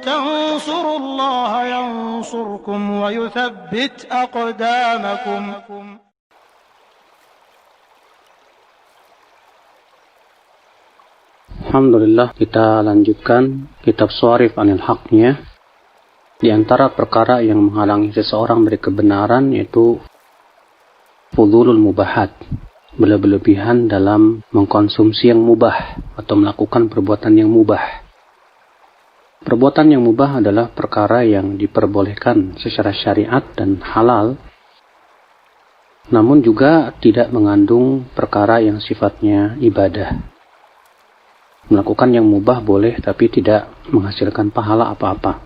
تنصروا الله ينصركم ويثبت أقدامكم. Alhamdulillah, kita lanjutkan kitab Sharif Anil Haqnya. Di antara perkara yang menghalangi seseorang dari kebenaran yaitu fudulul mubahat, berlebihan dalam mengkonsumsi yang mubah atau melakukan perbuatan yang mubah. Perbuatan yang mubah adalah perkara yang diperbolehkan secara syariat dan halal, namun juga tidak mengandung perkara yang sifatnya ibadah. Melakukan yang mubah boleh, tapi tidak menghasilkan pahala apa-apa.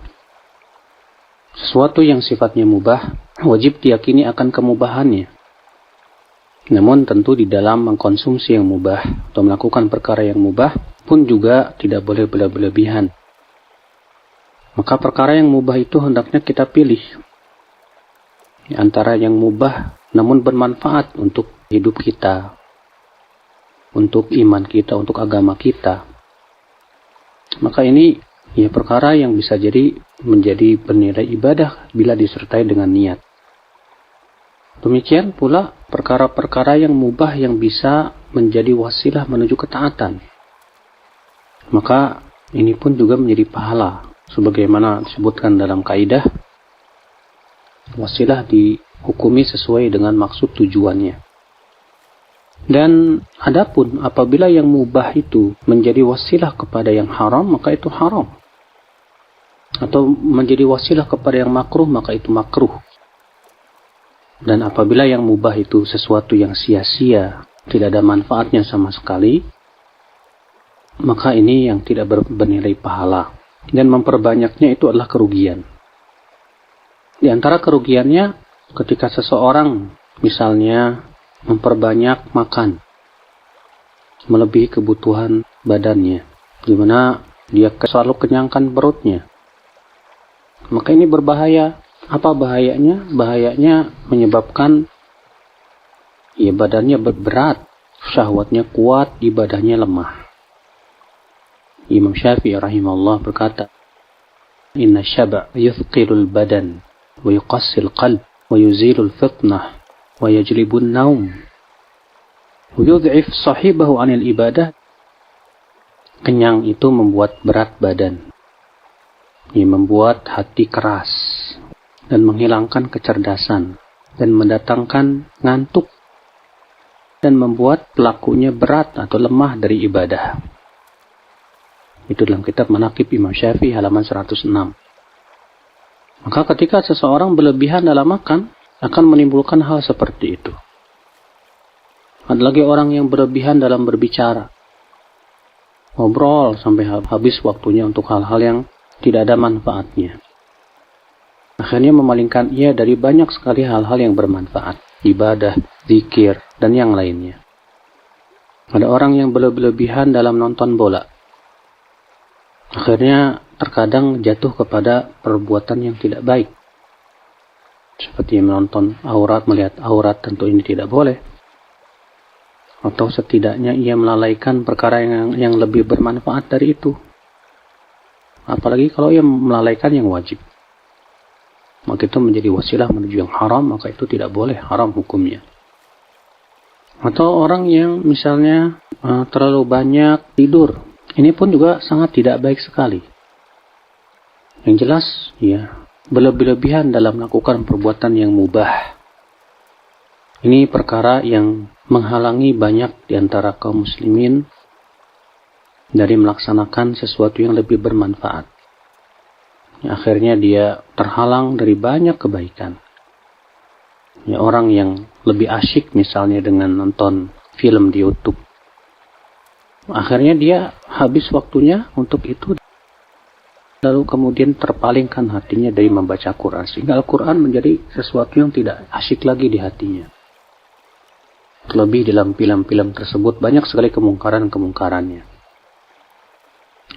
Sesuatu yang sifatnya mubah, wajib diyakini akan kemubahannya. Namun tentu di dalam mengkonsumsi yang mubah atau melakukan perkara yang mubah pun juga tidak boleh berlebihan. Maka perkara yang mubah itu hendaknya kita pilih. Di antara yang mubah namun bermanfaat untuk hidup kita, untuk iman kita, untuk agama kita. Maka ini ya perkara yang bisa jadi menjadi bernilai ibadah bila disertai dengan niat. Demikian pula perkara-perkara yang mubah yang bisa menjadi wasilah menuju ketaatan. Maka ini pun juga menjadi pahala. Sebagaimana disebutkan dalam kaidah, wasilah dihukumi sesuai dengan maksud tujuannya. Dan adapun apabila yang mubah itu menjadi wasilah kepada yang haram, maka itu haram. Atau menjadi wasilah kepada yang makruh, maka itu makruh. Dan apabila yang mubah itu sesuatu yang sia-sia, tidak ada manfaatnya sama sekali, maka ini yang tidak bernilai pahala. Dan memperbanyaknya itu adalah kerugian. Di antara kerugiannya, ketika seseorang misalnya memperbanyak makan melebihi kebutuhan badannya, di mana dia selalu kenyangkan perutnya, maka ini berbahaya. Apa bahayanya? Bahayanya menyebabkan ya badannya berat, syahwatnya kuat, ibadahnya lemah. Imam Syafi'i rahimahullah berkata, "Inna syaba' yuthqilul badan wa yuqassil qalb wa yuzilul fitnah wa yajlibun naum wa yud'if sahibahu 'anil ibadah." Kenyang itu membuat berat badan, membuat hati keras dan menghilangkan kecerdasan dan mendatangkan ngantuk dan membuat pelakunya berat atau lemah dari ibadah. Itu dalam kitab Manaqib Imam Syafi'i halaman 106. Maka ketika seseorang berlebihan dalam makan, akan menimbulkan hal seperti itu. Ada lagi orang yang berlebihan dalam berbicara. Ngobrol sampai habis waktunya untuk hal-hal yang tidak ada manfaatnya. Akhirnya memalingkan ia dari banyak sekali hal-hal yang bermanfaat. Ibadah, zikir, dan yang lainnya. Ada orang yang berlebihan dalam nonton bola. Akhirnya terkadang jatuh kepada perbuatan yang tidak baik. Seperti menonton aurat, melihat aurat, tentu ini tidak boleh. Atau setidaknya ia melalaikan perkara yang lebih bermanfaat dari itu. Apalagi kalau ia melalaikan yang wajib. Maka itu menjadi wasilah menuju yang haram, maka itu tidak boleh, haram hukumnya. Atau orang yang misalnya terlalu banyak tidur. Ini pun juga sangat tidak baik sekali. Yang jelas, ya, berlebihan dalam melakukan perbuatan yang mubah. Ini perkara yang menghalangi banyak di antara kaum muslimin dari melaksanakan sesuatu yang lebih bermanfaat. Akhirnya dia terhalang dari banyak kebaikan. Ya, orang yang lebih asyik misalnya dengan nonton film di YouTube, akhirnya dia habis waktunya untuk itu, lalu kemudian terpalingkan hatinya dari membaca Quran, sehingga Al-Quran menjadi sesuatu yang tidak asyik lagi di hatinya. Terlebih dalam film-film tersebut banyak sekali kemungkaran-kemungkarannya.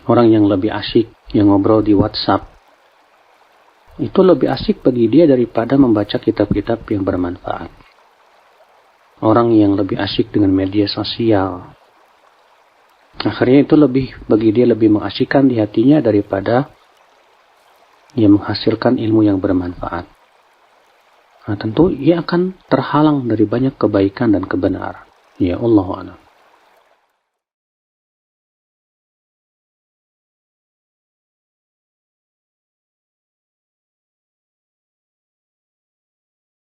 Orang yang lebih asyik yang ngobrol di WhatsApp, itu lebih asyik bagi dia daripada membaca kitab-kitab yang bermanfaat. Orang yang lebih asyik dengan media sosial, akhirnya itu bagi dia lebih mengasyikkan di hatinya daripada ia menghasilkan ilmu yang bermanfaat. Nah, tentu ia akan terhalang dari banyak kebaikan dan kebenaran. Ya, Allahu a'lam.